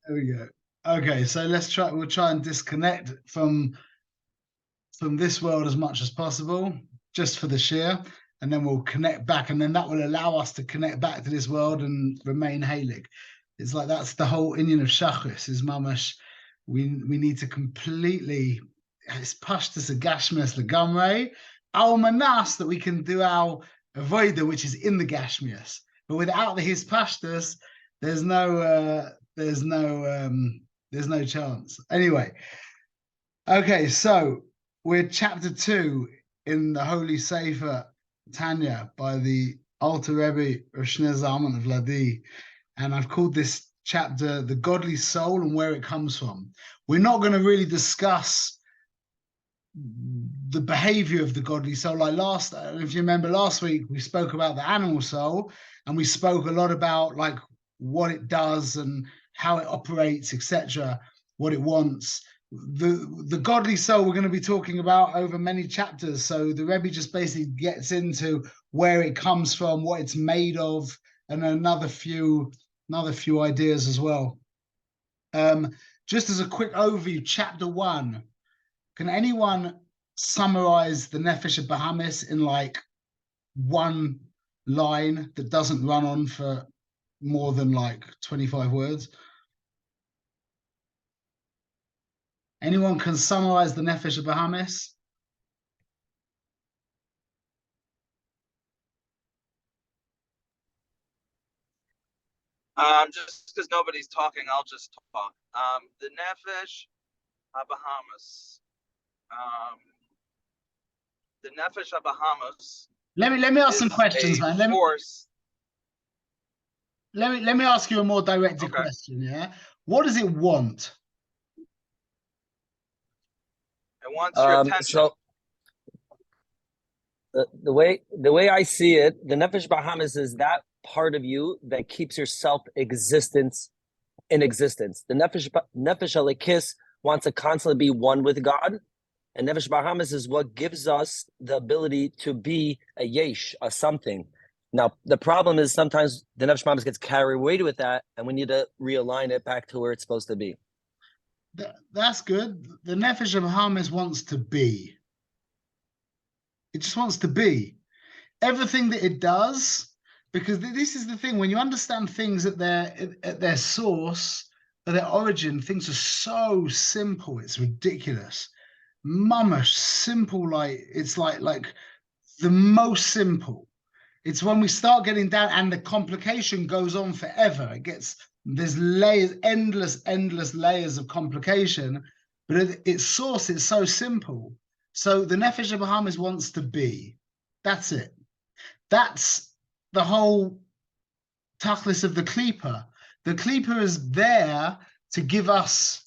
There we go. Okay, so we'll try and disconnect from this world as much as possible, just for the share, and then we'll connect back, and then that will allow us to connect back to this world and remain Halig. It's like that's the whole Indian of Shachris is mamash. We need to completely it's pashtus agashmias legamrei al manas that we can do our avoida, which is in the gashmias. But without the his pashtus, there's no chance. Anyway, okay, so we're chapter 2 in the Holy Sefer Tanya by the Alter Rebbe Rosh Zalman of Ladi, and I've called this chapter "The Godly Soul" and where it comes from. We're not going to really discuss the behavior of the godly soul. Like if you remember last week, we spoke about the animal soul, and we spoke a lot about like what it does and how it operates, etc., what it wants. The godly soul we're going to be talking about over many chapters. So the Rebbe just basically gets into where it comes from, what it's made of, and another few ideas as well. Just as a quick overview, chapter 1. Can anyone summarize the Nefesh of Bahamis in like one line that doesn't run on for more than like 25 words? Anyone can summarize the Nefesh of Bahamis? Just because nobody's talking, I'll just talk. The Nefesh Bahamas. The Nefesh Bahamas. Let me ask some questions, man. Let me ask you a more directed question. Yeah, what does it want? It wants your attention. So the way I see it, the Nefesh Bahamis is that part of you that keeps your self-existence in existence. The Nefesh Elikis wants to constantly be one with God, and Nefesh Bahamis is what gives us the ability to be a yesh, a something. Now, the problem is sometimes the Nefesh Bahamis gets carried away with that, and we need to realign it back to where it's supposed to be. That's good. The Nefesh Bahamis wants to be. It just wants to be. Everything that it does, because this is the thing, when you understand things at their source, at their origin, things are so simple, it's ridiculous. Mamash simple, like it's like the most simple. It's when we start getting down and the complication goes on forever. There's layers, endless layers of complication, but at its source, it's so simple. So the Nefesh Bahamis wants to be. That's it. That's the whole tachlis of the Klippa. The Klippa is there to give us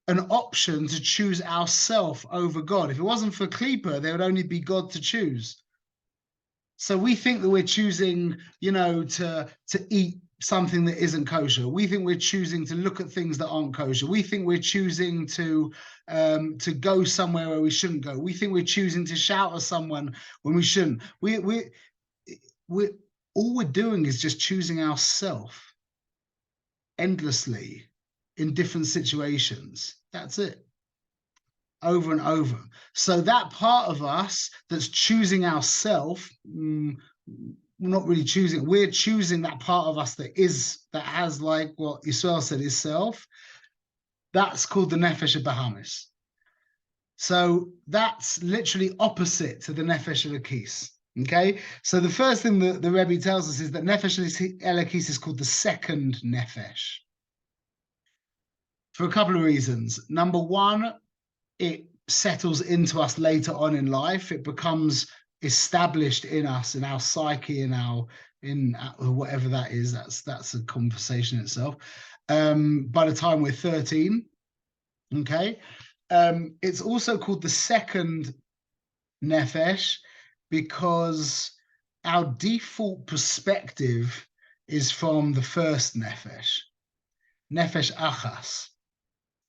an option to choose ourself over God. If it wasn't for Klippa, there would only be God to choose. So we think that we're choosing, to eat something that isn't kosher. We think we're choosing to look at things that aren't kosher. We think we're choosing to go somewhere where we shouldn't go. We think we're choosing to shout at someone when we shouldn't. We all we're doing is just choosing ourselves endlessly in different situations. That's it. Over and over. So that part of us that's choosing ourself, we're not really choosing. We're choosing that part of us that has, like what Yisrael said, is self. That's called the Nefesh Bahamis. So that's literally opposite to the Nefesh Elokis. Okay, so the first thing that the Rebbe tells us is that Nefesh Elokis is called the second Nefesh for a couple of reasons. Number one, it settles into us later on in life. It becomes established in us, in our psyche, in whatever that is. That's a conversation itself. By the time we're 13, okay. It's also called the second Nefesh because our default perspective is from the first Nefesh Achas.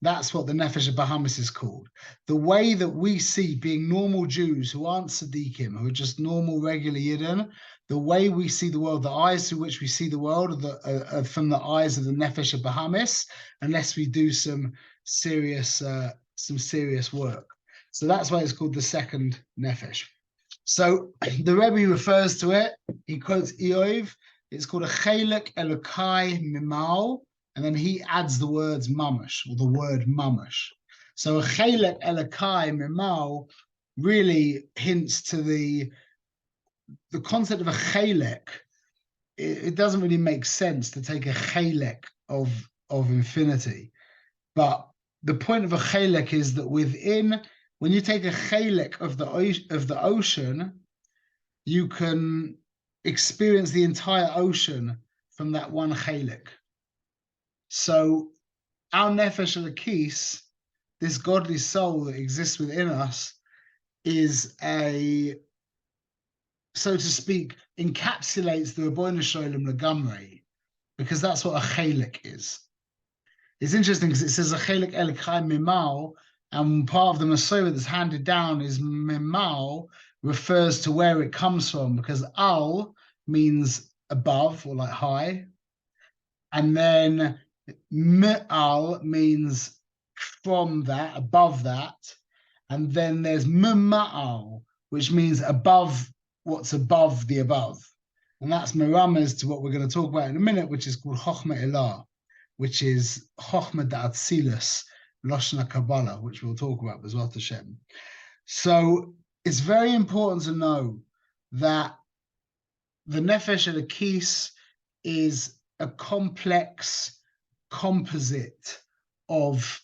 That's what the Nefesh Bahamis is called. The way that we see, being normal Jews who aren't Tzaddikim, who are just normal, regular Yidden, the way we see the world, the eyes through which we see the world are from the eyes of the Nefesh Bahamis, unless we do some serious work. So that's why it's called the second Nefesh. So the Rebbe refers to it, he quotes Eov, it's called a Chelek Elokai Mimal, and then he adds the words mamash, or the word mamash. So a Chelek Elokai Mimal really hints to the concept of a Chelek. It doesn't really make sense to take a Chelek of infinity. But the point of a Chelek is that when you take a Chelek of the ocean, you can experience the entire ocean from that one Chelek. So our Nefesh Elokis, this godly soul that exists within us, is so to speak, encapsulates the Ribbono Shel Olam Legamrei, because that's what a Chelek is. It's interesting because it says a Chelek Elokai Mimal, and part of the Masorah that's handed down is Mimal refers to where it comes from, because Al means above or like high, and then Me'al means from that, above that, and then there's Ma'al, which means above what's above the above. And that's merames to what we're going to talk about in a minute, which is called Chochmah Elah, which is Chochmah Da'atzilus, Loshna Kabbalah, which we'll talk about, B'ezrat Hashem. So it's very important to know that the Nefesh Elokis is a complex composite of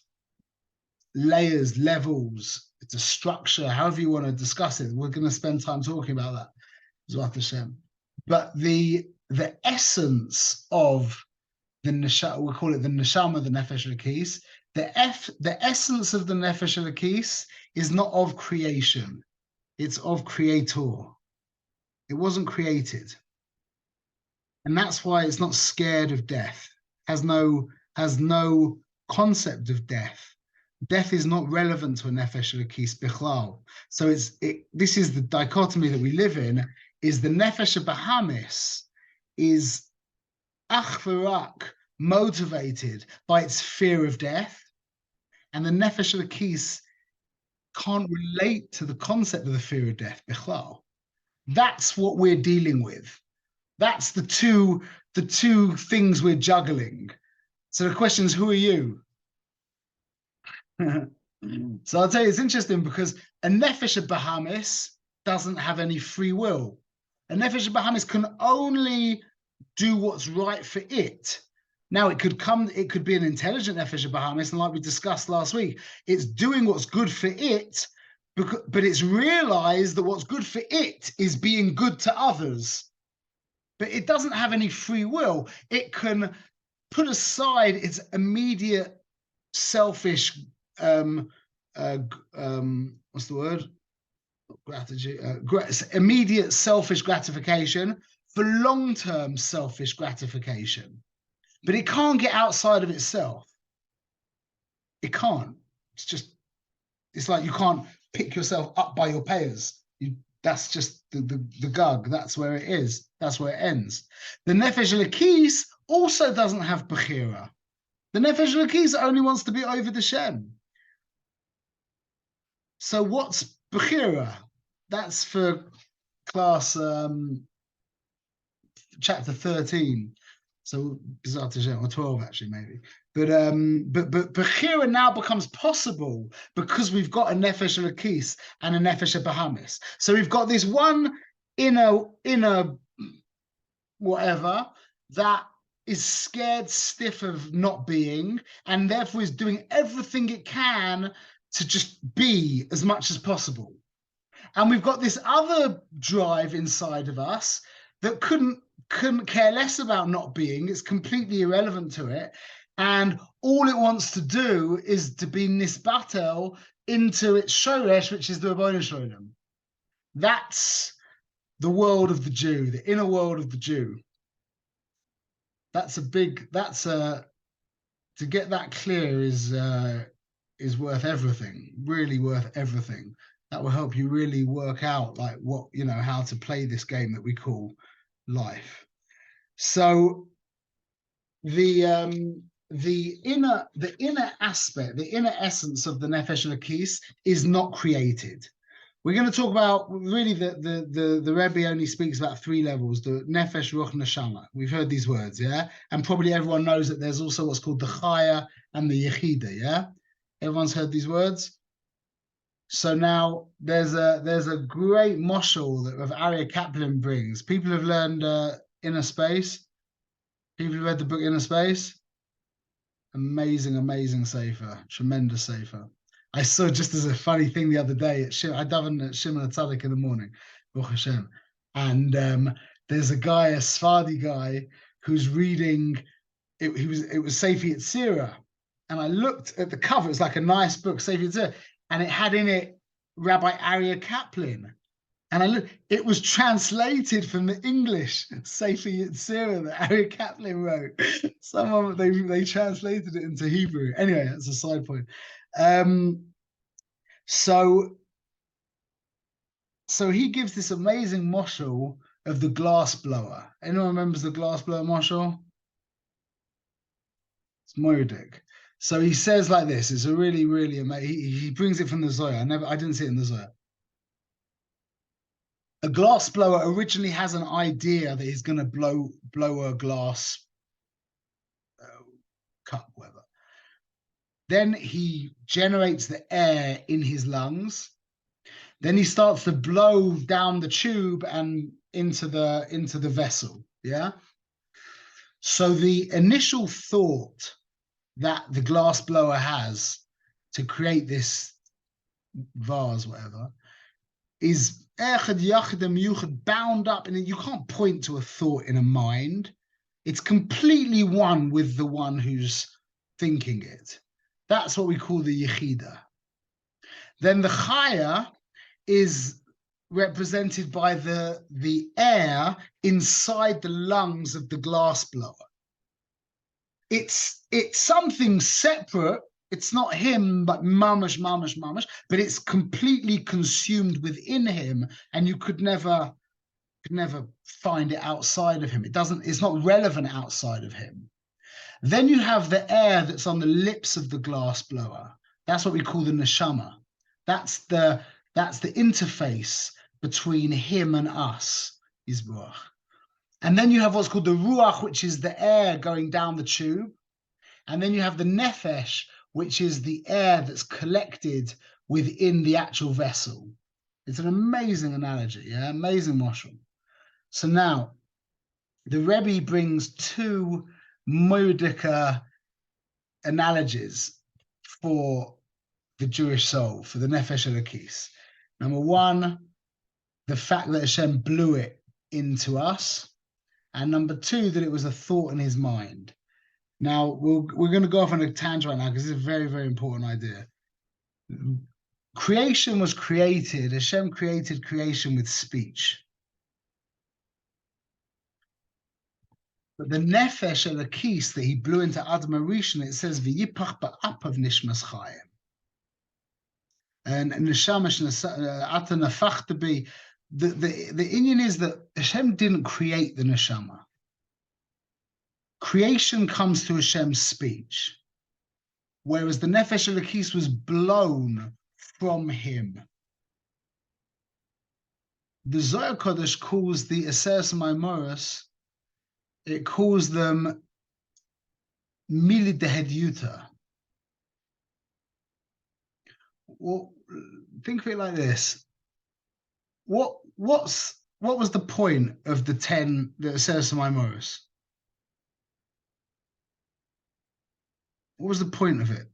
layers, levels. It's a structure, however you want to discuss it. We're going to spend time talking about that, B'ezrat Hashem. But the essence of the neshama, we'll call it the neshama, the Nefesh Elokis, the essence of the Nefesh Elokis is not of creation, it's of creator. It wasn't created. And that's why it's not scared of death, has no concept of death. Death is not relevant to a Nefesh Elokis bichlal. So this is the dichotomy that we live in, is the Nefesh Bahamis is ach v'rak, motivated by its fear of death, and the Nefesh Elokis can't relate to the concept of the fear of death bichlal. That's what we're dealing with. That's the two things we're juggling. So the question is, who are you? So I'll tell you, it's interesting because a Nefesh Bahamis doesn't have any free will. A Nefesh Bahamis can only do what's right for it. Now it could be an intelligent Nefesh Bahamis, and like we discussed last week, it's doing what's good for it, but it's realized that what's good for it is being good to others. But it doesn't have any free will. It can put aside its immediate selfish, what's the word? Gratitude, immediate selfish gratification for long-term selfish gratification. But it can't get outside of itself. It can't. It's like you can't pick yourself up by your payers. That's just the gug. That's where it is. That's where it ends. The Nefesh Elokis also doesn't have Bechira. The Nefesh Elokis only wants to be over the Shem. So what's Bechira? That's for class chapter 13. So B'ezrat Hashem, or 12 actually maybe. But Bechira now becomes possible because we've got a Nefesh Elokis and a Nefesh Bahamis. So we've got this one inner whatever that is scared stiff of not being, and therefore is doing everything it can to just be as much as possible. And we've got this other drive inside of us that couldn't care less about not being. It's completely irrelevant to it. And all it wants to do is to be nisbatel into its shoresh, which is the Ribbono Shel Olam. That's the world of the Jew, the inner world of the Jew. That's a to get that clear is worth everything, really worth everything. That will help you really work out like what, you know, how to play this game that we call life. So the inner aspect, the inner essence of the Nefesh Elokis is not created. We're going to talk about really the Rebbe only speaks about 3 levels: the Nefesh, Ruach, Neshama. We've heard these words, yeah, and probably everyone knows that there's also what's called the Chaya and the Yechida, yeah. Everyone's heard these words. So now there's a great moshel that Aryeh Kaplan brings. People have learned Inner Space. People who read the book Inner Space. Amazing sefer, tremendous sefer. I saw, just as a funny thing the other day, I davened at Shimon HaTzadik in the morning, Baruch Hashem, and there's a guy, a Sfardi guy, who's reading. It was Sefer Yetzirah, and I looked at the cover. It's like a nice book, Sefer Yetzirah, and it had in it Rabbi Aryeh Kaplan. And I look, it was translated from the English Sefer Yetzirah that Aryeh Kaplan wrote. Someone they translated it into Hebrew. Anyway, that's a side point. So he gives this amazing moshel of the glass blower. Anyone remembers the glass blower moshel? It's Moedik. So he says like this. It's a really amazing. He brings it from the Zohar. I didn't see it in the Zohar. A glass blower originally has an idea that he's going to blow a glass cup, whatever. Then he generates the air in his lungs. Then he starts to blow down the tube and into the vessel. Yeah. So the initial thought that the glass blower has to create this vase, whatever, is bound up, and you can't point to a thought in a mind. It's completely one with the one who's thinking it. That's what we call the Yechida. Then the Chaya is represented by the air inside the lungs of the glass blower. It's something separate. It's not him, but mamash, but it's completely consumed within him, and you could never find it outside of him. It's not relevant outside of him. Then you have the air that's on the lips of the glass blower. That's what we call the neshama. That's the interface between him and us, Yisborach. And then you have what's called the ruach, which is the air going down the tube. And then you have the nefesh, which is the air that's collected within the actual vessel. It's an amazing analogy, yeah, amazing moshel. So now, the Rebbe brings 2 Moedika analogies for the Jewish soul, for the Nefesh Elokis. Number 1, the fact that Hashem blew it into us. And number 2, that it was a thought in his mind. Now, we're going to go off on a tangent right now because it's a very important idea. Creation was created, Hashem created creation with speech. But the Nefesh Elokis that he blew into Adam HaRishon, it says, V'yipach ba'apav nishmas chayim. And neshama ata nafachta bi. The Indian is that Hashem didn't create the neshama. Creation comes through Hashem's speech, whereas the Nefesh Elokis was blown from him. The Zohar Kodesh calls the Aseret Maimoros, it calls them Mili Dehedyuta. Well, think of it like this. What was the point of the Aseret Maimoros? What was the point of it?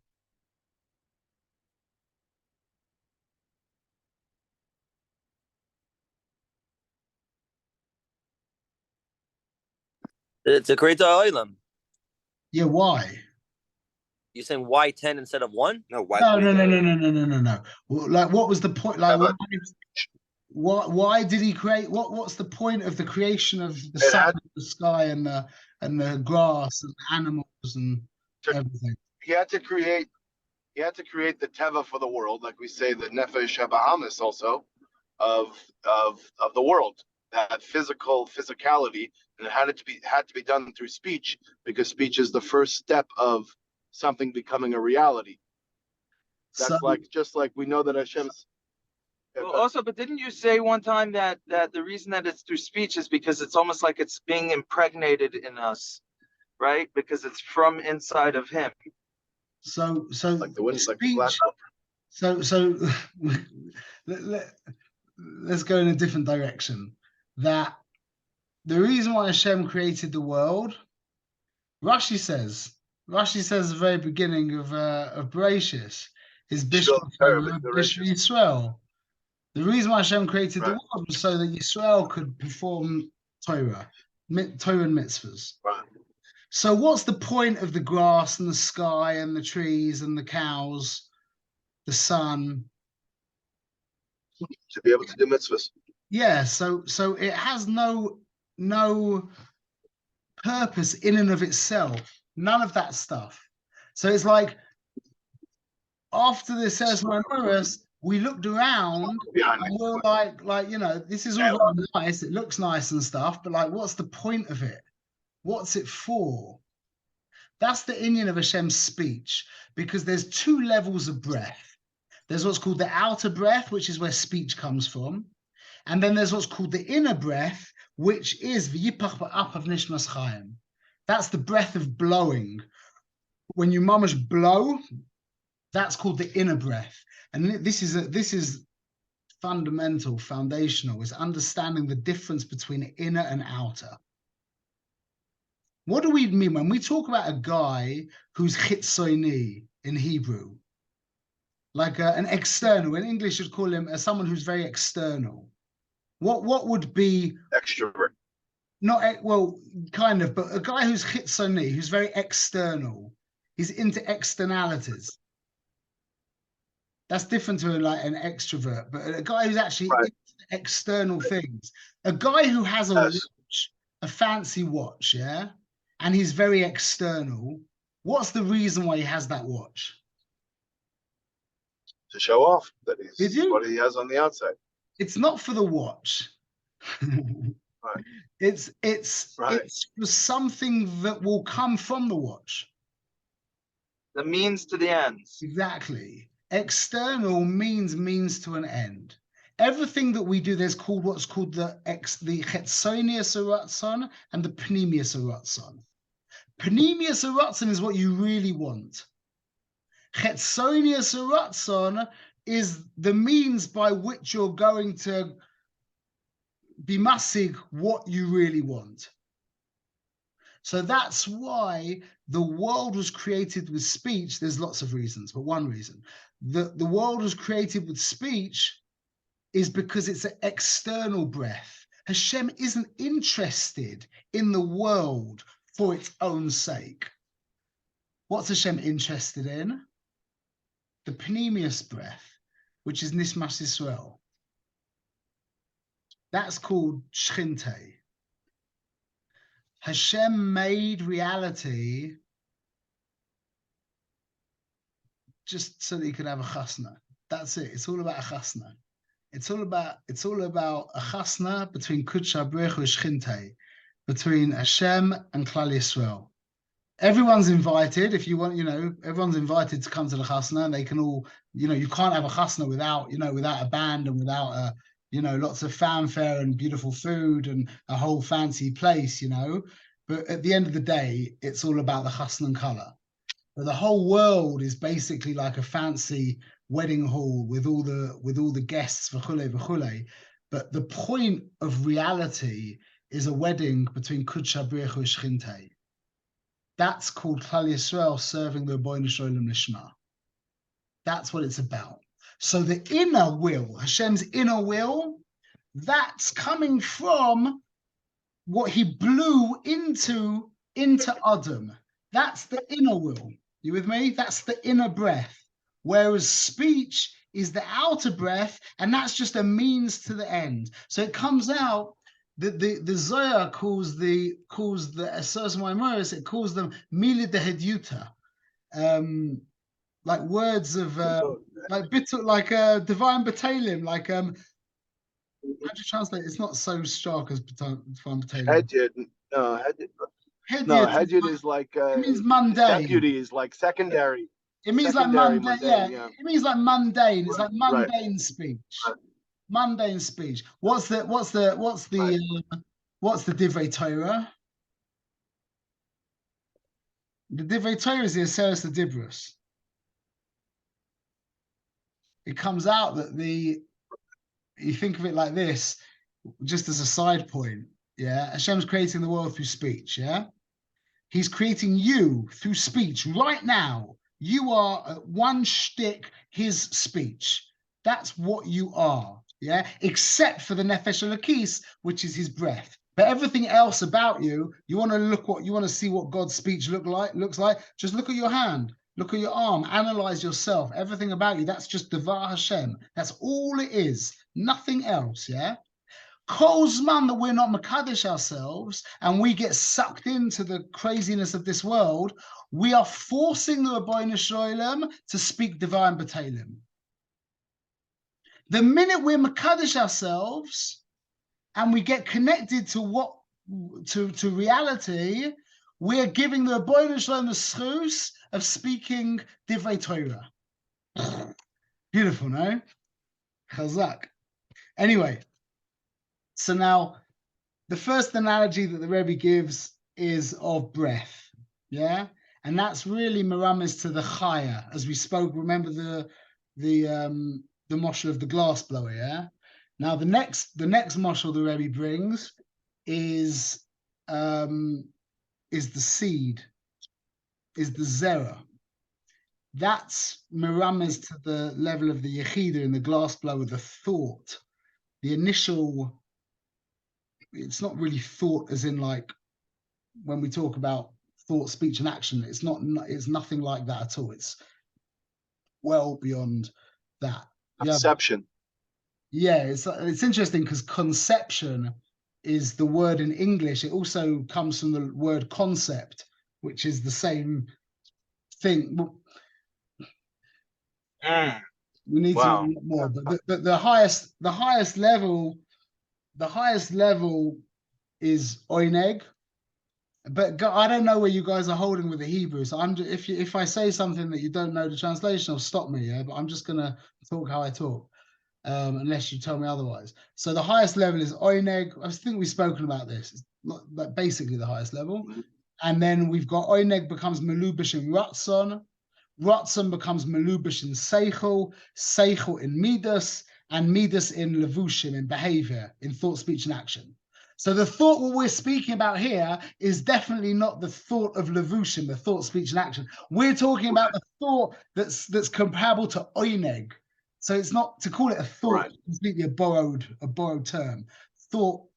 To create the oilam. Yeah, why? You're saying why 10 instead of 1? No, why? No. Well, like, what was the point? Like, why did he create? What's the point of the creation of the sun, the sky, and the grass and animals and everything. He had to create the teva for the world, like we say the nefesh habahamis also of the world, that physicality, and it had to be done through speech, because speech is the first step of something becoming a reality. That's So just like we know that Hashem's. Well, also, but didn't you say one time that the reason that it's through speech is because it's almost like it's being impregnated in us, right? Because it's from inside of him. so Like the wind, like the speech. flash. So let's go in a different direction. That the reason why Hashem created the world, Rashi says at the very beginning of Bereshis, is Bishra Yisrael. The reason why Hashem created the world was so that Yisrael could perform Torah and mitzvahs. Right. So what's the point of the grass and the sky and the trees and the cows, the sun? To be able to do mitzvahs. Yeah, so it has no purpose in and of itself. None of that stuff. So it's like after the Seres Mamoros, we looked around and we're like, this is all nice, it looks nice and stuff, but like, what's the point of it? What's it for? That's the inyan of Hashem's speech, because there's two levels of breath. There's what's called the outer breath, which is where speech comes from. And then there's what's called the inner breath, which is v'yipach ba'apav nishmas chayim. That's the breath of blowing. When you mamash blow, that's called the inner breath. And this is fundamental, foundational, is understanding the difference between inner and outer. What do we mean when we talk about a guy who's chitzoni in Hebrew? Like an external. In English, you'd call him someone who's very external. What would be extrovert? Not well, kind of, but a guy who's chitzoni, who's very external. He's into externalities. That's different to like an extrovert, but a guy who's actually into external things. A guy who has a watch, a fancy watch, yeah, and he's very external. What's the reason why he has that watch? To show off that he's what he has on the outside. It's not for the watch. Right. It's for something that will come from the watch. The means to the ends. Exactly. External means to an end. Everything that we do, there's what's called the chetzonius haratzon and the pnimius haratzon. Pnimius haratzon is what you really want. Chetzonius haratzon is the means by which you're going to be masig what you really want. So that's why the world was created with speech. There's lots of reasons, but one reason. The world was created with speech is because it's an external breath. Hashem isn't interested in the world for its own sake. What's Hashem interested in? The pnimius breath, which is Nishmas Yisrael. That's called Shchinte. Hashem made reality just so that he could have a chasna. That's it. It's all about a chasna. It's all about a chasna between Kudsha Baruch Hu Shchinte, between Hashem and Klal Yisrael. Everyone's invited. If you want, everyone's invited to come to the chasna, and they can all, you can't have a chasna without a band and without lots of fanfare and beautiful food and a whole fancy place, But at the end of the day, it's all about the chasna and color. But the whole world is basically like a fancy wedding hall with all the guests, v'chule. But the point of reality is a wedding between Kudsha Baruch Hu Shchinte. That's called Klal Yisrael serving the Ribono Shel Olam Lishma. That's what it's about. So the inner will, Hashem's inner will, that's coming from what he blew into Adam. That's the inner will. You with me? That's the inner breath. Whereas speech is the outer breath, and that's just a means to the end. So it comes out that the Zohar calls the Aseret Maimoros, it calls them Mili de Hedyuta. like words of like divine batalim, like how do you translate? It's not so stark as divine batalim. Hedjid, no, Hedjid is like it means mundane. deputy is like secondary. It means Secondary, like mundane, yeah. It means like mundane. It's like Right. mundane speech. Right. Mundane speech. What's the divrei Torah? The divrei Torah is the Aseres Dibrus. It comes out that you think of it like this, just as a side point. Yeah, Hashem's creating the world through speech. Yeah, He's creating you through speech right now. You are one shtick, His speech. That's what you are. Yeah, except for the nefesh elokis, which is His breath. But everything else about you, you want to see what God's speech looks like. Just look at your hand, look at your arm, analyze yourself. Everything about you, that's just Devar Hashem. That's all it is, nothing else. Yeah. Kozman that we're not Makadish ourselves and we get sucked into the craziness of this world, we are forcing the Rabbeinu Shalom to speak divine Batalim. The minute we're Makadish ourselves and we get connected to reality, we're giving the Rabbeinu Shalom the schus of speaking Divrei Torah. Beautiful, no? Chazak. Anyway. So now, the first analogy that the Rebbe gives is of breath, yeah, and that's really meramis to the chaya, as we spoke. Remember the moshel of the glass blower, yeah. Now the next moshel the Rebbe brings is the seed, is the zera. That's meramis to the level of the yechida in the glass blower, the thought, the initial. It's not really thought as in like when we talk about thought, speech, and action. It's nothing like that at all. It's well beyond that. Conception. Yeah, it's interesting because conception is the word in English. It also comes from the word concept, which is the same thing. We need to read more, but the highest level. The highest level is oineg, but I don't know where you guys are holding with the Hebrew. So if I say something that you don't know the translation, will stop me. Yeah, but I'm just gonna talk how I talk, unless you tell me otherwise. So the highest level is oineg. I think we've spoken about this. It's like basically the highest level, and then we've got oineg becomes melubish in ratzon. Ratzon becomes melubish in seichel. Seichel in midas. And midas in levushim, in behavior, in thought, speech, and action. So the thought what we're speaking about here is definitely not the thought of levushim, the thought, speech, and action. We're talking about the thought that's comparable to oineg. So it's not to call it a thought, right. Completely a borrowed term. Thought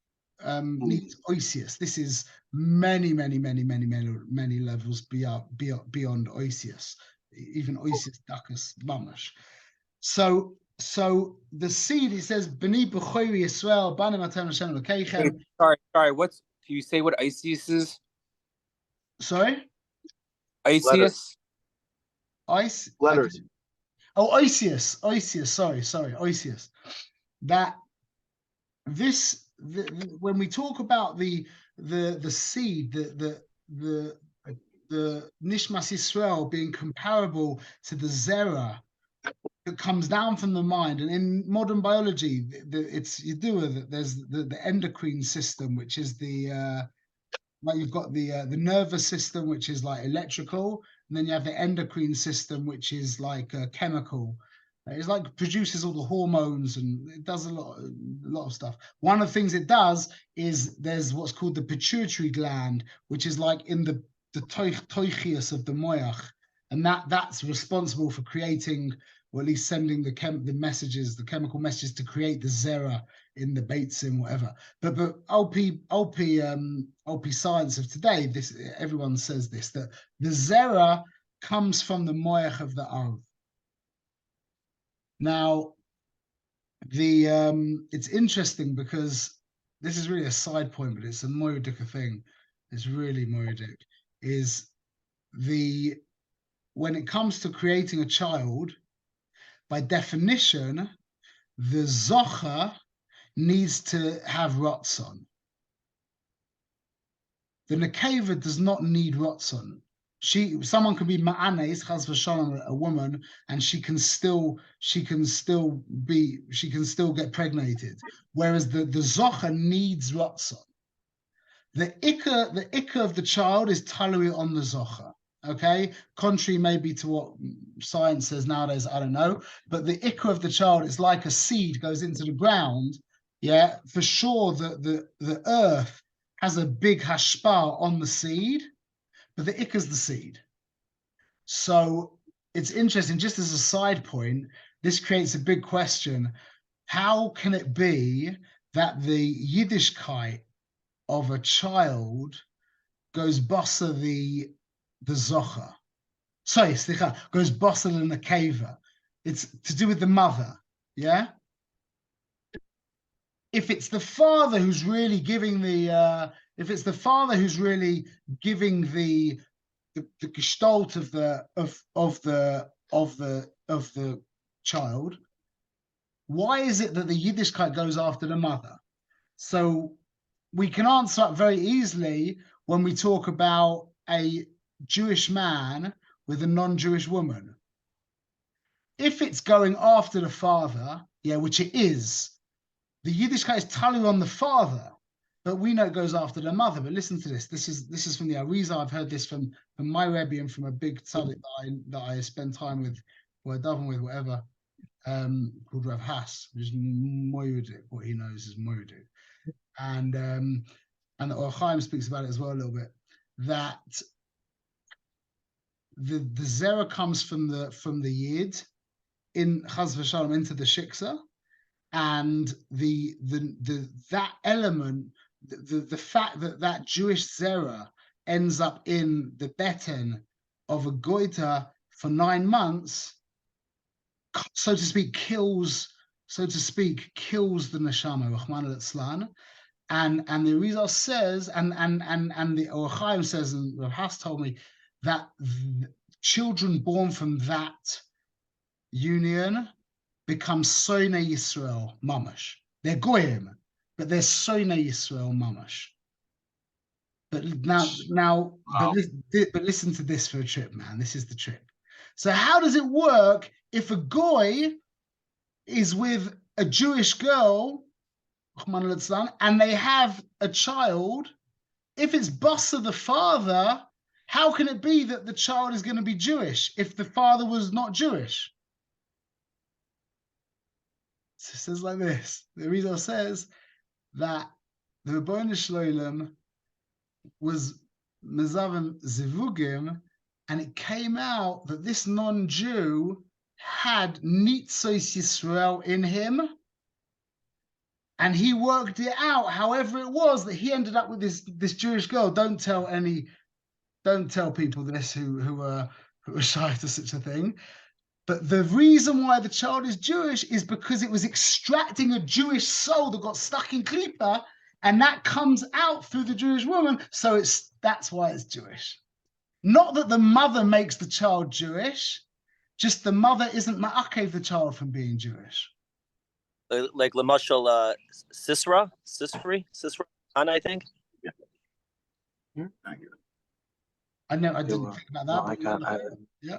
needs oisius. This is many levels beyond oisius, even oisius dakas mamash. So the seed, it says, "B'ni b'choyri Yisrael, banim atem Hashem Elokeichem." Sorry. Can you say what Isis is? Sorry? Isis? Letters. Oisius. Sorry, Oisius. That when we talk about the seed, the Nishmas Yisrael being comparable to the zera. It comes down from the mind, and in modern biology, there's the endocrine system, which is like you've got the nervous system, which is like electrical, and then you have the endocrine system, which is like chemical. It's like produces all the hormones, and it does a lot of stuff. One of the things it does is there's what's called the pituitary gland, which is like in the toichias of the moyach, and that's responsible for creating, or at least sending the chemical messages to create the zera in the beitzim, whatever. But LP science of today, this everyone says this, that the zera comes from the moyach of the av. Now, it's interesting because this is really a side point, but it's a moiridic thing. It's really moiridic. Is the when it comes to creating a child, by definition, the zocher needs to have rotzon. The nekeva does not need rotzon. Someone can be ma'anes, chas v'shalom, a woman, and she can still get pregnated. Whereas the zocher needs rotzon. The ikka of the child is talui on the zocher. Okay, contrary maybe to what science says nowadays, I don't know, but the ikka of the child is like a seed goes into the ground. Yeah, for sure the earth has a big hashpah on the seed, but the ikka is the seed. So it's interesting, just as a side point, this creates a big question. How can it be that the Yiddishkeit of a child goes basa the zocher? Sorry, goes basa the nekeva. It's to do with the mother, yeah? If it's the father who's really giving the gestalt of the child, why is it that the Yiddishkeit goes after the mother? So we can answer it very easily when we talk about a Jewish man with a non-Jewish woman. If it's going after the father, yeah, which it is, the Yiddishkeit is talui on the father, but we know it goes after the mother. But listen to this. This is from the Arizal. I've heard this from my Rebbe and from a big tzaddik that I spend time with, or daven with, whatever, called Rav Hass, which is Moedik. What he knows is Moedik. And the Or Chaim speaks about it as well a little bit, that the zera comes from the Yid in Chaz v'Shalom into the Shiksa, and that element, the fact that Jewish zera ends up in the beten of a goita for 9 months, so to speak, kills the neshama, Rahman al-Islan. And the Arizal says, and the Or Chaim says, and Rav Hass told me, that children born from that union become Soine Yisrael mamash. They're goyim, but they're Soine Yisrael mamash. But now, wow. but listen to this for a trip, man. This is the trip. So how does it work if a goy is with a Jewish girl, and they have a child? If it's basa the father, how can it be that the child is going to be Jewish if the father was not Jewish? So it says like this. The Arizal says that the Rebbeinu Shloim was mezavim zivugim, and it came out that this non-Jew had nitzos Yisrael in him, and he worked it out. However, it was that he ended up with this Jewish girl. Don't tell people this who are shy to such a thing. But the reason why the child is Jewish is because it was extracting a Jewish soul that got stuck in Klippa, and that comes out through the Jewish woman. So that's why it's Jewish. Not that the mother makes the child Jewish, just the mother isn't ma'akev the child from being Jewish. Like Lamashal Sisra, Anna, I think. Yeah. I didn't think about that. Yeah.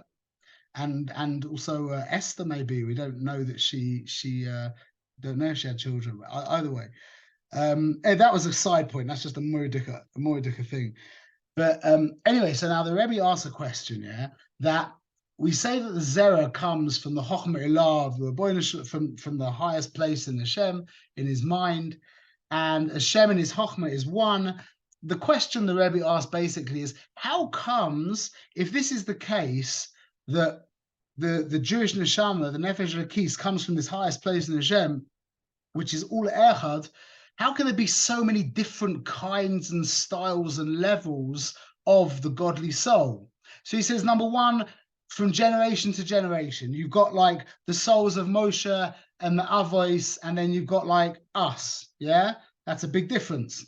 And also Esther, maybe we don't know that she don't know if she had children. But either way, that was a side point. That's just a Moedika thing. But anyway, so now the Rebbe asks a question, yeah, that we say that the zera comes from the Chochmah Ilav, from the highest place in Hashem, in his mind, and Hashem in his Chochmah is one. The question the Rebbe asks basically is, how comes, if this is the case, that the Jewish neshama, the nefesh lakis, comes from this highest place in Hashem, which is all echad, how can there be so many different kinds and styles and levels of the godly soul? So he says, number one, from generation to generation, you've got like the souls of Moshe and the Avos, and then you've got like us, yeah? That's a big difference.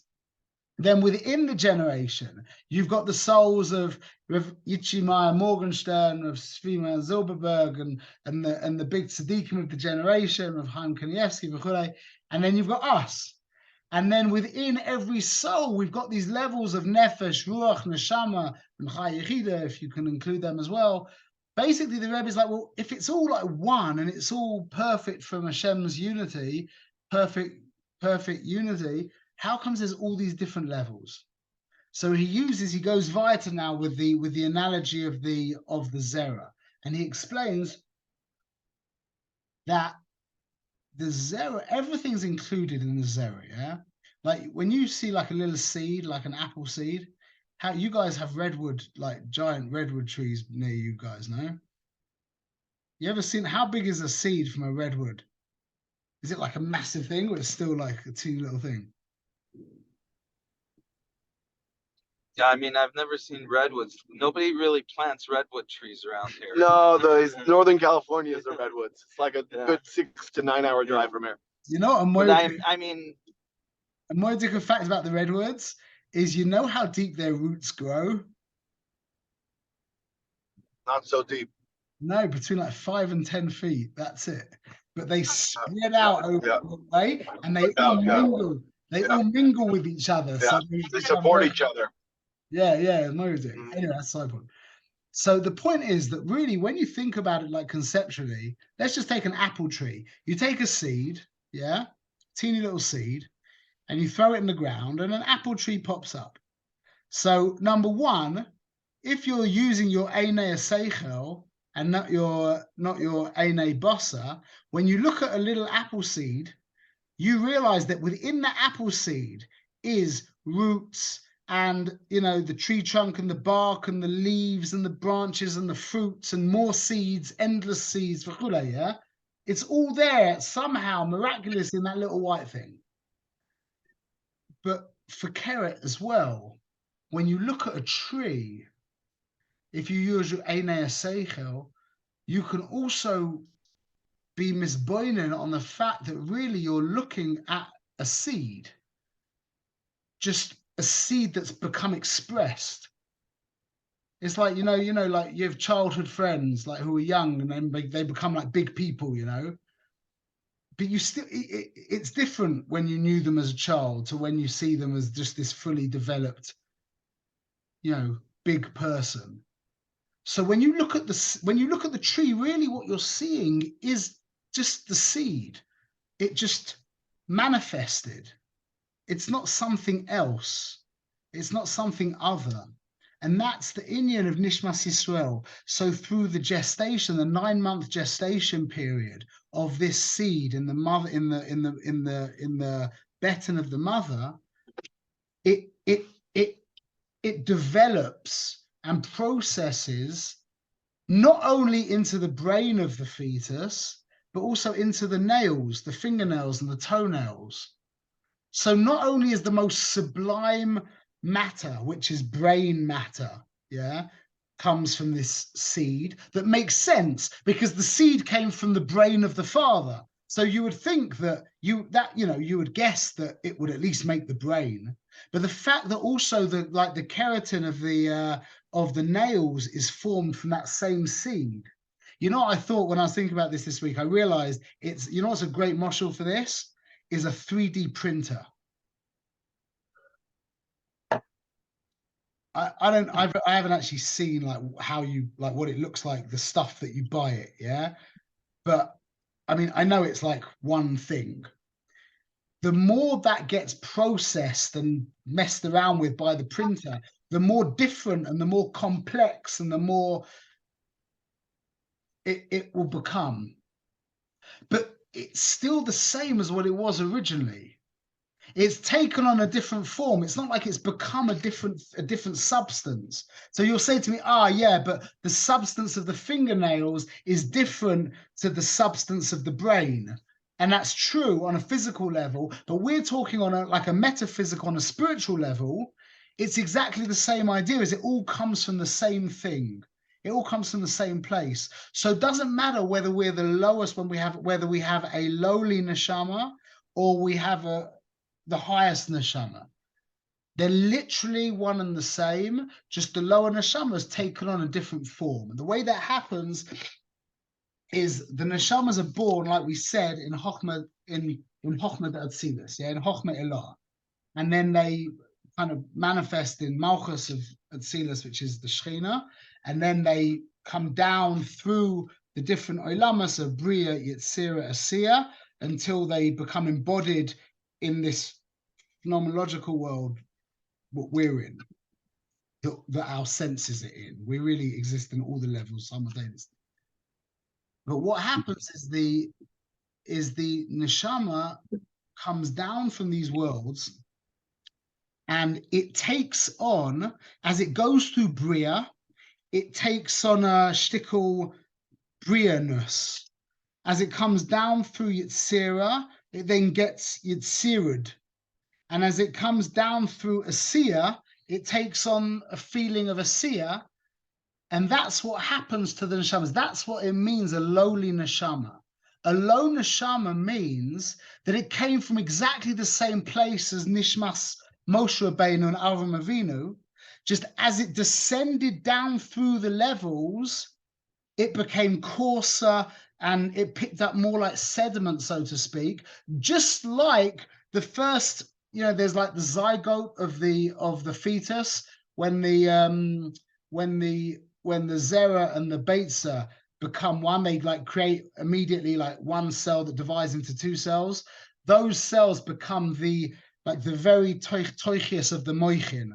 Then within the generation, you've got the souls of Rav Yitzchi Meyer Morgenstern, of Svima Zilberberg, and the big tzaddikim of the generation, of Chaim Kanievsky, and then you've got us. And then within every soul, we've got these levels of nefesh, ruach, neshama, and chai yechida, if you can include them as well. Basically, the Rebbe is like, well, if it's all like one and it's all perfect from Hashem's unity, perfect unity, how comes there's all these different levels? So he goes weiter now with the analogy of the zera, and he explains that the zera, everything's included in the zera, yeah? Like when you see like a little seed, like an apple seed, how you guys have redwood, like giant redwood trees near you guys, no? You ever seen, how big is a seed from a redwood? Is it like a massive thing, or it's still like a teeny little thing? Yeah, I mean, I've never seen redwoods. Nobody really plants redwood trees around here. No, the Northern California is the redwoods. It's like a good 6 to 9 hour drive from here. You know, a more different fact about the redwoods is, you know how deep their roots grow? Not so deep. No, between like 5 and 10 feet. That's it. But they spread out over the way, and they all mingle. They all mingle with each other. Yeah. So They support each other. Yeah, amazing. Anyway, that's the side point. So the point is that really, when you think about it like conceptually, let's just take an apple tree. You take a seed, yeah, teeny little seed, and you throw it in the ground, and an apple tree pops up. So number one, if you're using your Einei Seichel and not your Einei Bossa, when you look at a little apple seed, you realize that within the apple seed is roots, and you know, the tree trunk and the bark and the leaves and the branches and the fruits and more seeds, endless seeds, yeah? It's all there somehow miraculous in that little white thing. But for Keret as well, when you look at a tree, if you use your Einei Seichel, you can also be misboinen on the fact that really you're looking at a seed, just a seed that's become expressed. It's like, you know, like you have childhood friends like who are young, and then they become like big people, you know. But you still, it's different when you knew them as a child to when you see them as just this fully developed, you know, big person. So when you look at the tree, really what you're seeing is just the seed. It just manifested. It's not something else. It's not something other. And that's the Inyan of Nishmas Yisrael. So through the gestation, the 9-month gestation period of this seed in the mother, in the beten of the mother, it develops and processes not only into the brain of the fetus, but also into the nails, the fingernails and the toenails. So not only is the most sublime matter, which is brain matter, yeah, comes from this seed, that makes sense because the seed came from the brain of the father. So you would think that you would guess that it would at least make the brain. But the fact that also the keratin of the nails is formed from that same seed. You know what I thought when I was thinking about this week? I realized it's, you know what's a great model for this? Is a 3D printer. I haven't actually seen like how you, like what it looks like, the stuff that you buy it, yeah? But I mean, I know it's like one thing. The more that gets processed and messed around with by the printer, the more different and the more complex and the more it will become. But it's still the same as what it was originally. It's taken on a different form. It's not like it's become a different substance. So you'll say to me, yeah, but the substance of the fingernails is different to the substance of the brain. And that's true on a physical level, but we're talking on a metaphysical, on a spiritual level. It's exactly the same idea, as it all comes from the same thing. It all comes from the same place. So it doesn't matter whether we're the lowest, whether we have a lowly neshama or we have the highest neshama. They're literally one and the same, just the lower neshama has taken on a different form. And the way that happens is the neshamas are born, like we said, in Chochmah, in Chochmah Atzilus, yeah, in Chochmah Elah. And then they kind of manifest in Malchus of Atzilus, which is the Shechina, and then they come down through the different Olamas of Bria, Yetzirah, Asiya, until they become embodied in this phenomenological world what we're in, that our senses are in. We really exist in all the levels simultaneously. But what happens is the neshama comes down from these worlds, and it takes on, as it goes through Bria, it takes on a shtickle Bria-ness. As it comes down through Yetzirah, it then gets Yetzirud. And as it comes down through Asiya, it takes on a feeling of Asiya. And that's what happens to the neshamas. That's what it means, a lowly neshama. A low neshama means that it came from exactly the same place as Nishmas Moshe Rabbeinu and Avram Avinu. Just as it descended down through the levels, it became coarser and it picked up more like sediment, so to speak. Just like the first, there's like the zygote of the fetus when the zera and the beitza become one, they like create immediately like one cell that divides into two cells. Those cells become the very toichias of the moichin.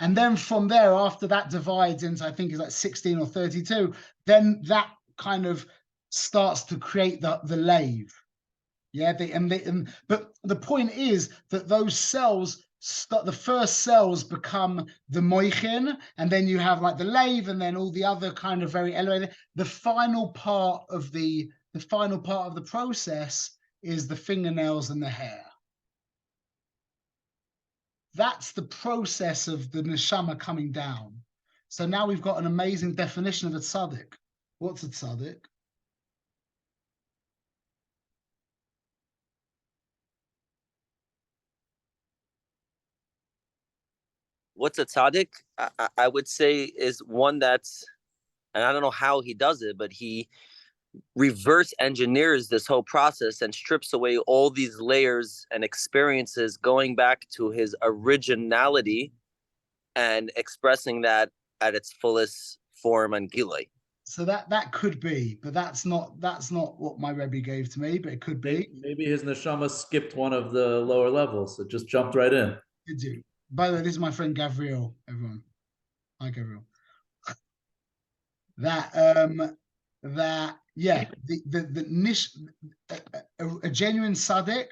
And then from there, after that divides into, I think it's like 16 or 32, then that kind of starts to create the lave. Yeah, but the point is that those cells, the first cells become the moichin, and then you have like the lave, and then all the other kind of very elevated. The final part of the process is the fingernails and the hair. That's the process of the neshama coming down. So now we've got an amazing definition of a tzaddik. What's a tzaddik? What's a tzaddik? I would say is one that's, and I don't know how he does it, but he reverse engineers this whole process and strips away all these layers and experiences, going back to his originality and expressing that at its fullest form and gilui. So that could be, but that's not what my Rebbe gave to me, but it could be. Maybe his neshama skipped one of the lower levels. It just jumped right in. Could do. By the way, this is my friend Gavriel, everyone. Hi, Gavriel. A genuine tzaddik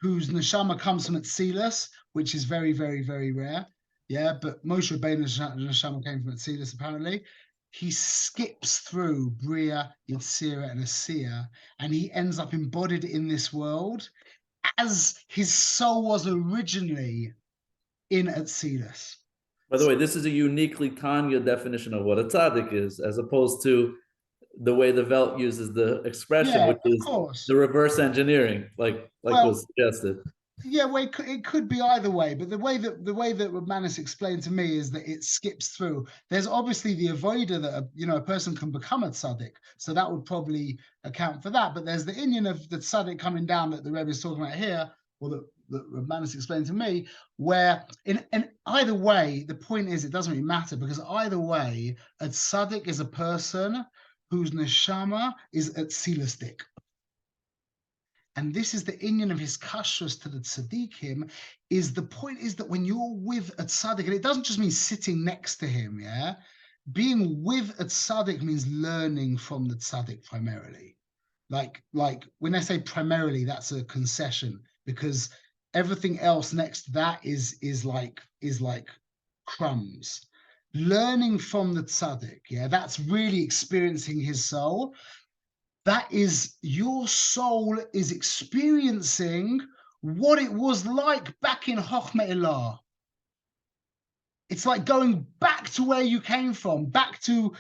whose neshama comes from Atzilus, which is very, very, very rare. Yeah, but Moshe Rabbeinu's neshama came from Atzilus, apparently. He skips through Bria, Yetzirah, and Asiya, and he ends up embodied in this world as his soul was originally in Atzilus. By the way, this is a uniquely Tanya definition of what a tzaddik is, as opposed to the way the Welt uses the expression, which is the reverse engineering, like was suggested. Yeah, well, it could be either way, but the way that Manis explained to me is that it skips through. There's obviously the avoider that a person can become a tzaddik, so that would probably account for that. But there's the inyan of the tzaddik coming down that the Rebbe is talking about here, or that Manis explained to me, where in either way, the point is it doesn't really matter, because either way, a tzaddik is a person whose neshama is atzilistic. And this is the inyan of his kashrus to the tzaddikim, the point is that when you're with a tzaddik, and it doesn't just mean sitting next to him, yeah? Being with a tzaddik means learning from the tzaddik primarily. Like when I say primarily, that's a concession, because everything else next to that is like crumbs. Learning from the tzaddik, yeah? That's really experiencing his soul. That is, your soul is experiencing what it was like back in Chochmah Elah. It's like going back to where you came from, back to,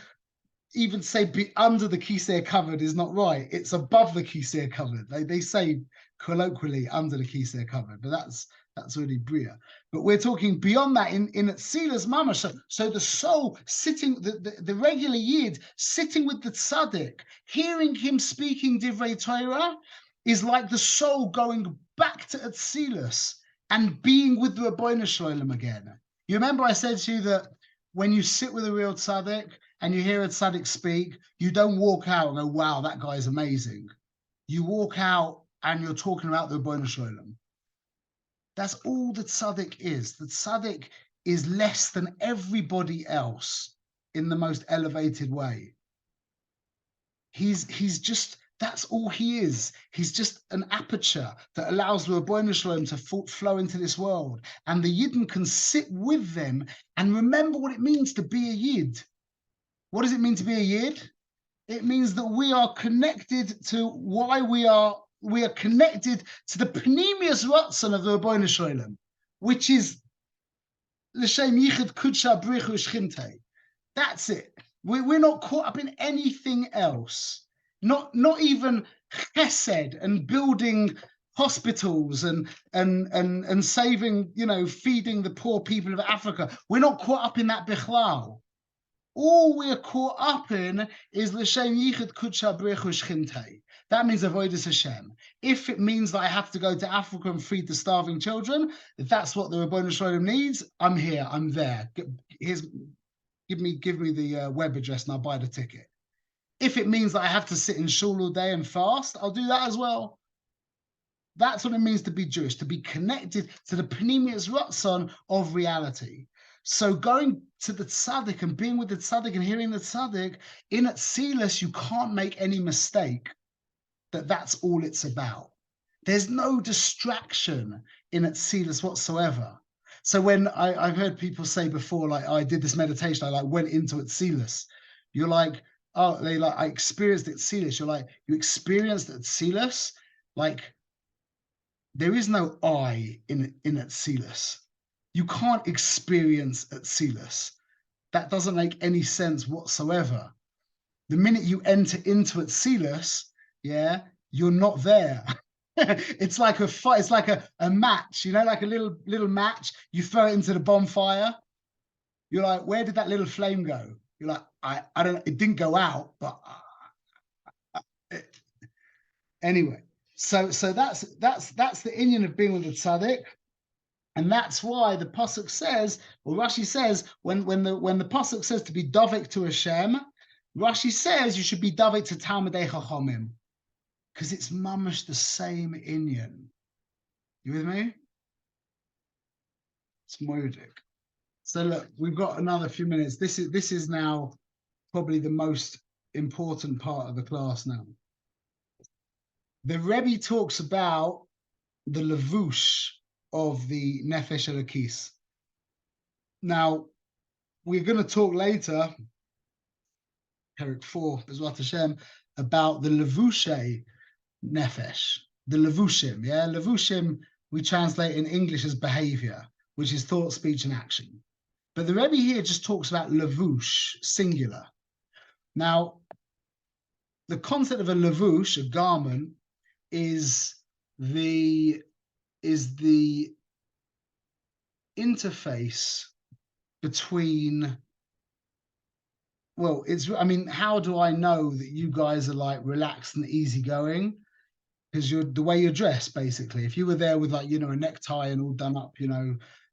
even say be under the kisei covered is not right. It's above the kisei covered. They say colloquially under the kisei covered, but That's already Bria. But we're talking beyond that in Atzilus Mamash. So the soul sitting, the regular Yid sitting with the tzaddik, hearing him speaking Divrei Torah, is like the soul going back to Atzilus and being with the Ribbono Shel Olam again. You remember I said to you that when you sit with a real tzaddik and you hear a tzaddik speak, you don't walk out and go, wow, that guy's amazing. You walk out and you're talking about the Ribbono Shel Olam. That's all the tzaddik is. The tzaddik is less than everybody else in the most elevated way. He's just, that's all he is. He's just an aperture that allows the Ribbono Shel Olam to flow into this world. And the Yidden can sit with them and remember what it means to be a Yid. What does it mean to be a Yid? It means that we are connected to why we are connected to the Pnimius Ratzon of the Ribbono Shel Olam, which is L'Shem Yichud Kudsha Brichu Shchinte. That's it. We're not caught up in anything else. Not even chesed and building hospitals and saving, feeding the poor people of Africa. We're not caught up in that bichlal. All we're caught up in is L'Shem Yichud Kudsha Brichu Shchinte. That means Avodas Hashem. If it means that I have to go to Africa and feed the starving children, if that's what the Ribbono Shel Olam needs, I'm here, I'm there. Give me the web address and I'll buy the ticket. If it means that I have to sit in shul all day and fast, I'll do that as well. That's what it means to be Jewish, to be connected to the Pnimius Ratzon of reality. So going to the tzaddik and being with the tzaddik and hearing the tzaddik, in Atzilus, you can't make any mistake that that's all it's about. There's no distraction in Atzilus whatsoever. So when I've heard people say before, like, I did this meditation, I went into Atzilus. You're like, oh, I experienced Atzilus. You're like, you experienced Atzilus? Like, there is no I in Atzilus. You can't experience Atzilus. That doesn't make any sense whatsoever. The minute you enter into Atzilus, yeah, you're not there. It's like a fight. It's like a match, like a little match. You throw it into the bonfire. You're like, where did that little flame go? You're like, I don't. It didn't go out, but anyway. So that's the inyan of being with the tzaddik. And that's why the pasuk says, or Rashi says, when the pasuk says to be davik to Hashem, Rashi says you should be davik to Talmidei Chachamim, because it's mamash the same inyan. You with me? It's moedik. So look, we've got another few minutes. This is now probably the most important part of the class now. The Rebbe talks about the levush of the Nefesh Elokis. Now, we're going to talk later, Perek 4, B'ezrat Hashem, about the Levushe Nefesh, the Levushim. Yeah, Levushim we translate in English as behavior, which is thought, speech, and action. But the Rebbe here just talks about Levush, singular. Now, the concept of a Levush, a garment, is the interface between, well, how do I know that you guys are like relaxed and easygoing? Because the way you're dressed, basically. If you were there with a necktie and all done up,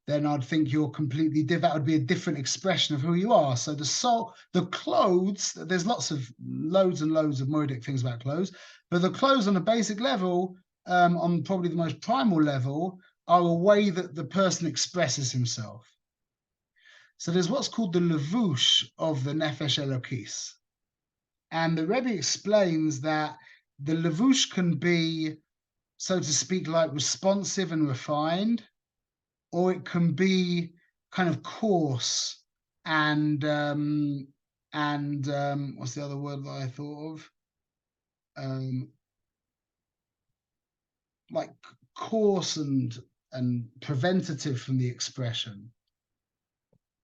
then I'd think you're completely different. That would be a different expression of who you are. So the clothes, there's loads and loads of moedic things about clothes, but the clothes on a basic level, on probably the most primal level, are a way that the person expresses himself. So there's what's called the levush of the Nefesh Elokis. And the Rebbe explains that the levush can be, so to speak, like responsive and refined, or it can be kind of coarse and what's the other word that I thought of? Like coarse and preventative from the expression.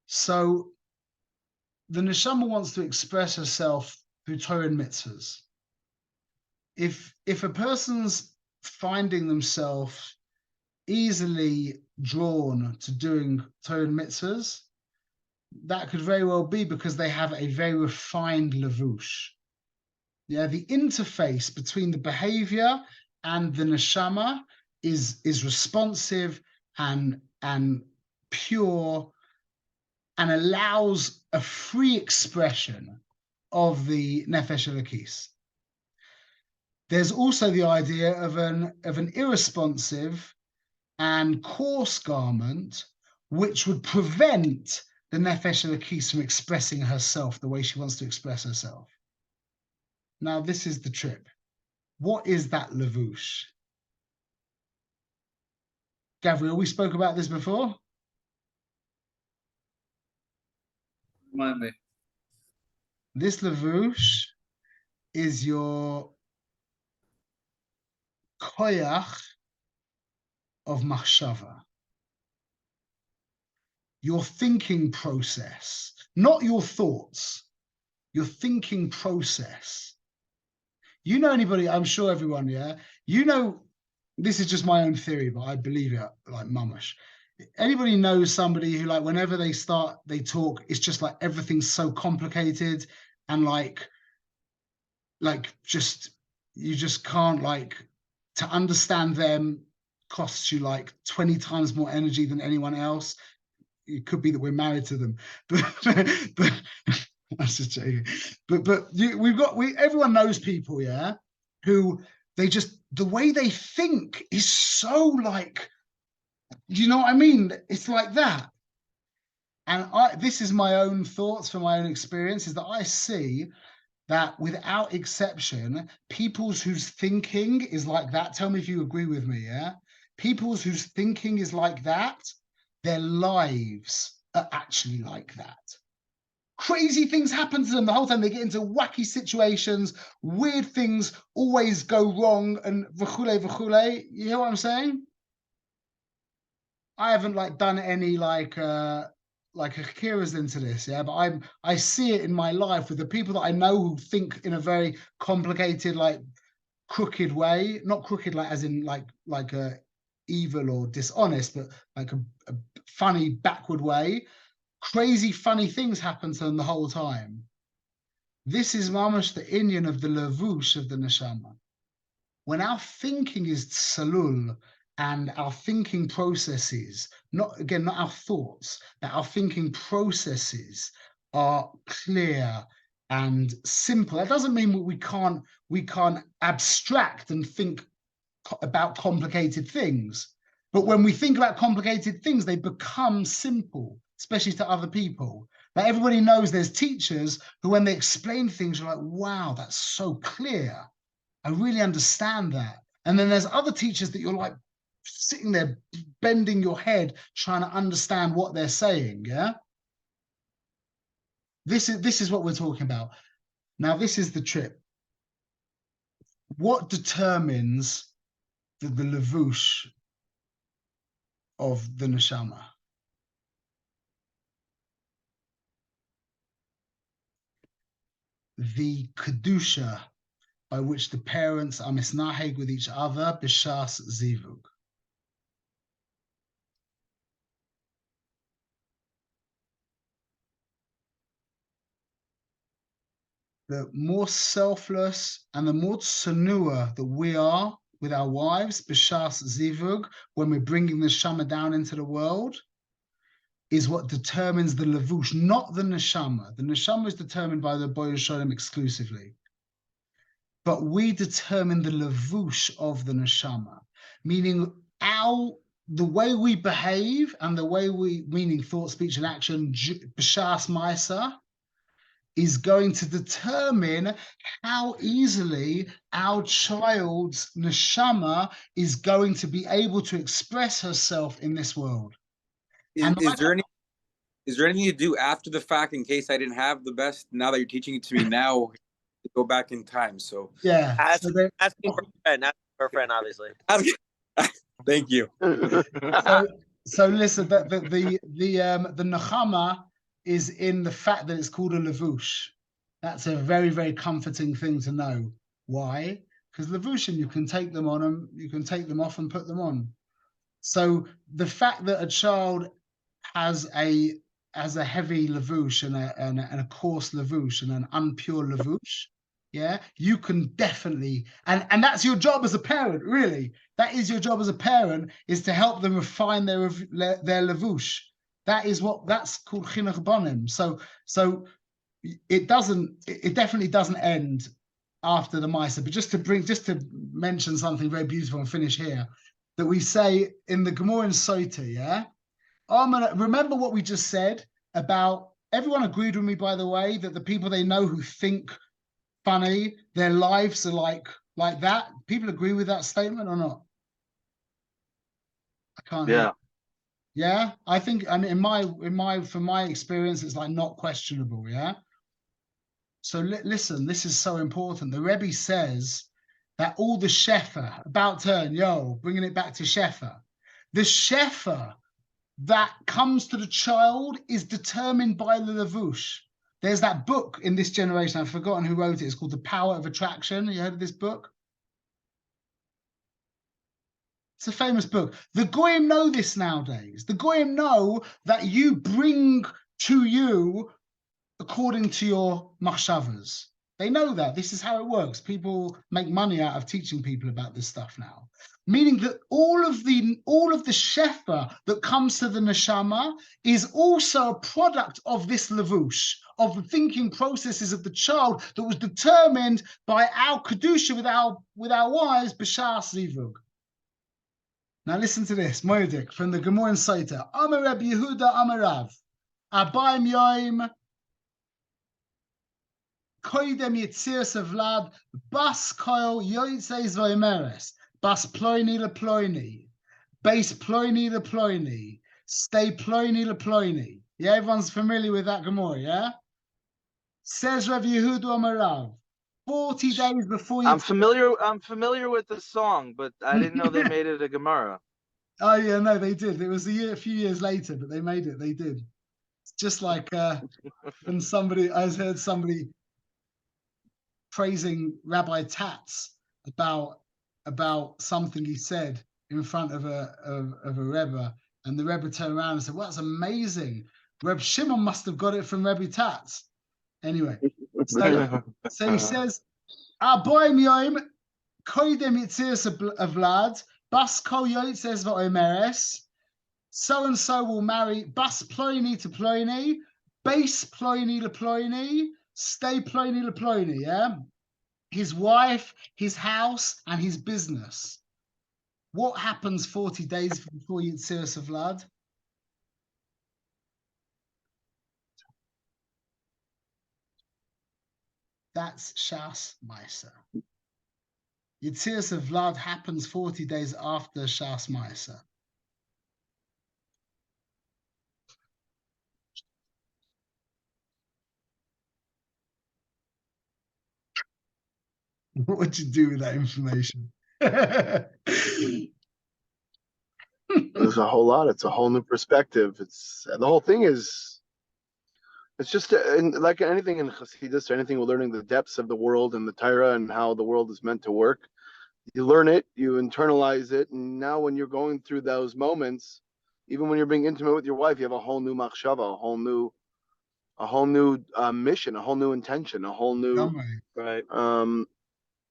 So the neshama wants to express herself through Torah and mitzvahs. If a person's finding themselves easily drawn to doing Torah and mitzvahs, that could very well be because they have a very refined levush. Yeah, the interface between the behavior and the neshama is responsive and pure, and allows a free expression of the nefesh elokis. There's also the idea of an irresponsive and coarse garment, which would prevent the nefesh elokis from expressing herself the way she wants to express herself. Now, this is the trip. What is that levush? Gabriel, we spoke about this before. Remind me. This levush is your koyach of machshava. Your thinking process, not your thoughts, your thinking process. You know anybody, I'm sure everyone, yeah? You know, this is just my own theory, but I believe it like mamash. Anybody knows somebody who, like, whenever they talk, it's just like everything's so complicated and like just, you just can't, like, to understand them costs you like 20 times more energy than anyone else. It could be that we're married to them, but I'm just joking. But everyone knows people, yeah, who they just, the way they think is so like, you know what I mean? It's like that. And this is my own thoughts from my own experience, is that I see that without exception, people's whose thinking is like that, tell me if you agree with me, yeah? People's whose thinking is like that, their lives are actually like that. Crazy things happen to them the whole time. They get into wacky situations, weird things always go wrong, and v'chule, v'chule. You hear what I'm saying? I haven't like done any like Akira's into this, yeah, but I see it in my life with the people that I know who think in a very complicated, like crooked way, not crooked like as in like a evil or dishonest, but like a funny backward way. Crazy funny things happen to them the whole time. This is mamash the inyan of the levush of the neshama. When our thinking is salul, and our thinking processes, not our thoughts, that our thinking processes are clear and simple. That doesn't mean we can't abstract and think about complicated things. But when we think about complicated things, they become simple, especially to other people. Like, everybody knows there's teachers who, when they explain things, you're like, wow, that's so clear. I really understand that. And then there's other teachers that you're like, sitting there bending your head trying to understand what they're saying. Yeah, this is what we're talking about. Now, this is the trip. What determines the levush of the neshama? The kedusha by which the parents are misnaheg with each other b'shas zivug. The more selfless and the more tsanua that we are with our wives, b'shas zivug, when we're bringing the neshama down into the world, is what determines the levush, not the neshama. The neshama is determined by the Boyer Shalom exclusively. But we determine the levush of the neshama, meaning the way we behave and the way we, meaning thought, speech, and action, b'shas ma'asa, is going to determine how easily our child's neshama is going to be able to express herself in this world. Is there anything you do after the fact in case I didn't have the best, now that you're teaching it to me now, to go back in time? So yeah, asking for a friend, obviously. Thank you. So listen, the nechama is in the fact that it's called a levush. That's a very, very comforting thing to know. Why? Because levushim, you can take them on and you can take them off and put them on. So the fact that a child has a heavy lavouche and a coarse lavouche and an unpure lavouche, yeah, you can definitely, and that's your job as a parent, really. That is your job as a parent, is to help them refine their lavouche. That's called chinuch bonim. So it definitely doesn't end after the Maisa. But just to mention something very beautiful and finish here, that we say in the Gemara in Sota, yeah. Remember what we just said about, everyone agreed with me, by the way, that the people they know who think funny, their lives are like that. People agree with that statement or not? I can't hear. Yeah, I think, I mean, from my experience, it's like not questionable. Yeah. So listen, this is so important. The Rebbe says that all the shefa, about turn, bringing it back to shefa, the shefa that comes to the child is determined by the lavouche. There's that book in this generation, I've forgotten who wrote it. It's called The Power of Attraction. You heard of this book? It's a famous book. The Goyim know this nowadays. The Goyim know that you bring to you according to your machshavas. They know that. This is how it works. People make money out of teaching people about this stuff now. Meaning that all of the shefa that comes to the neshama is also a product of this lavouche, of the thinking processes of the child that was determined by our kedusha with our wives, b'shas zivug. Now listen to this, Moedik, from the Gemara in Sota. Amar Reb Yehuda Amar Rav, Abayim Yoim, Koidem Yitzias Vlad, Bas Koil Yoitzeis Voimeres, Bas Ploini Le Ploini, Base Ploini Le Ploini, Stay Ploini Le Ploini. Yeah, everyone's familiar with that Gemara, yeah? Says Reb Yehuda Amar Rav, 40 days before you... I'm familiar with the song, but I didn't know they made it a Gemara. Oh yeah, no, they did. It was a few years later, but they made it. They did. It's just like when I heard somebody praising Rabbi Tatz about something he said in front of a Rebbe, and the Rebbe turned around and said, "Well, that's amazing. Reb Shimon must have got it from Rebbe Tatz." Anyway, so he says, "Aboim yoim koidem yitzias avlad bas kol yotzes va'omeres." So and so will marry bas ploini to ploini, base ploini to ploini, stay ploini to ploini. Yeah, his wife, his house, and his business. What happens 40 days before Yitzias Vlad? That's Shas Maisa. Yitzias Vlad happens 40 days after Shas Maisa. What would you do with that information? There's a whole lot. It's a whole new perspective. The whole thing is, it's just like anything in Chassidus or anything, we're learning the depths of the world and the Torah and how the world is meant to work. You learn it, you internalize it, and now when you're going through those moments, even when you're being intimate with your wife, you have a whole new machshava, a whole new mission, a whole new intention, a whole new right.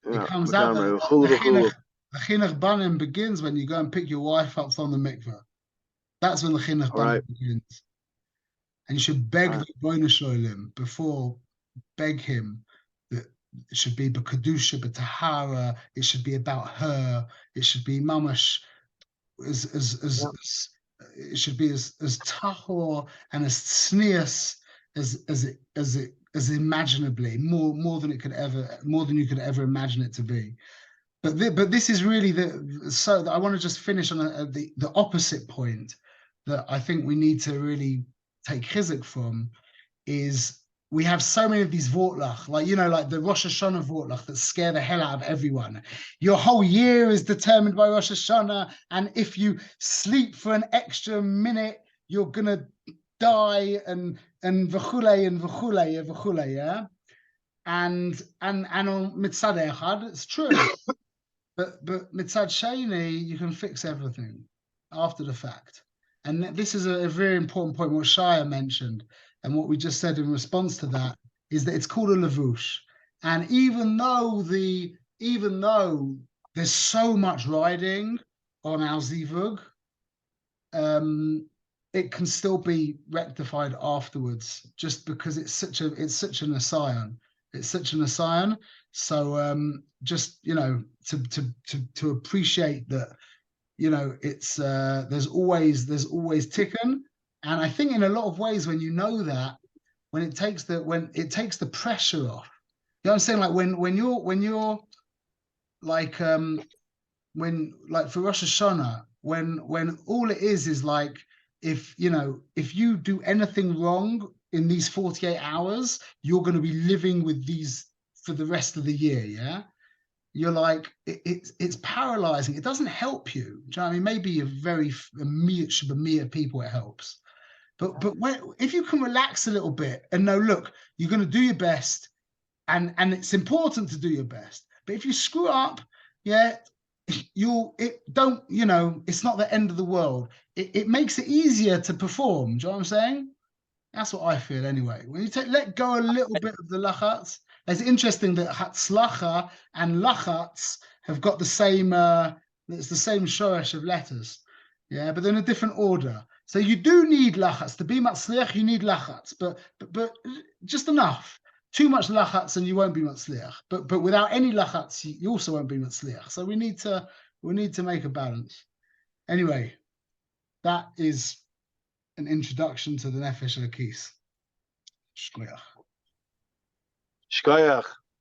It comes out that the chinuch banim begins when you go and pick your wife up from the mikveh. That's when the chinuch banim begins. And you should beg the Bono Shalom before, beg him that it should be b'kedusha, b'tahara. It should be about her. It should be mamash, it should be as tahor and as tznius as imaginably, more than you could ever imagine it to be. But this is really so I want to just finish on the opposite point that I think we need to really take chizuk from, is we have so many of these vortlach, like the Rosh Hashanah vortlach that scare the hell out of everyone. Your whole year is determined by Rosh Hashanah, and if you sleep for an extra minute, you're gonna die, and v'chulei, yeah. And on mitzad echad, it's true, but mitzad sheni, you can fix everything. after the fact. And this is a very important point, what Shia mentioned, and what we just said in response to that, is that it's called a levush. And even though there's so much riding on our zivug, it can still be rectified afterwards, just because it's such an asayan. It's such an asayan. So just, you know, to appreciate that, you know, it's there's always tikkun. And I think in a lot of ways, when you know that, when it takes the pressure off, you know what I'm saying? Like when you're like when like for Rosh Hashanah, when all it is like, if you do anything wrong in these 48 hours, you're going to be living with these for the rest of the year. Yeah, you're like, it's paralyzing. It doesn't help you. Do you know what I mean? Maybe a mere people it helps, but if you can relax a little bit and know, look, you're going to do your best, and it's important to do your best. But if you screw up, yeah, it's not the end of the world. It makes it easier to perform. Do you know what I'm saying? That's what I feel anyway. When you let go a little bit of the lachatz, it's interesting that hatzlacha and lachatz have got the same, it's the same shoresh of letters. Yeah, but they're in a different order. So you do need lachatz. To be matzliach, you need lachatz, but just enough. Too much lachatz and you won't be matzliach. But without any lachatz, you also won't be matzliach. So we need to make a balance. Anyway, that is an introduction to the Nefesh Elokis. Shkoyach. Shkoyach.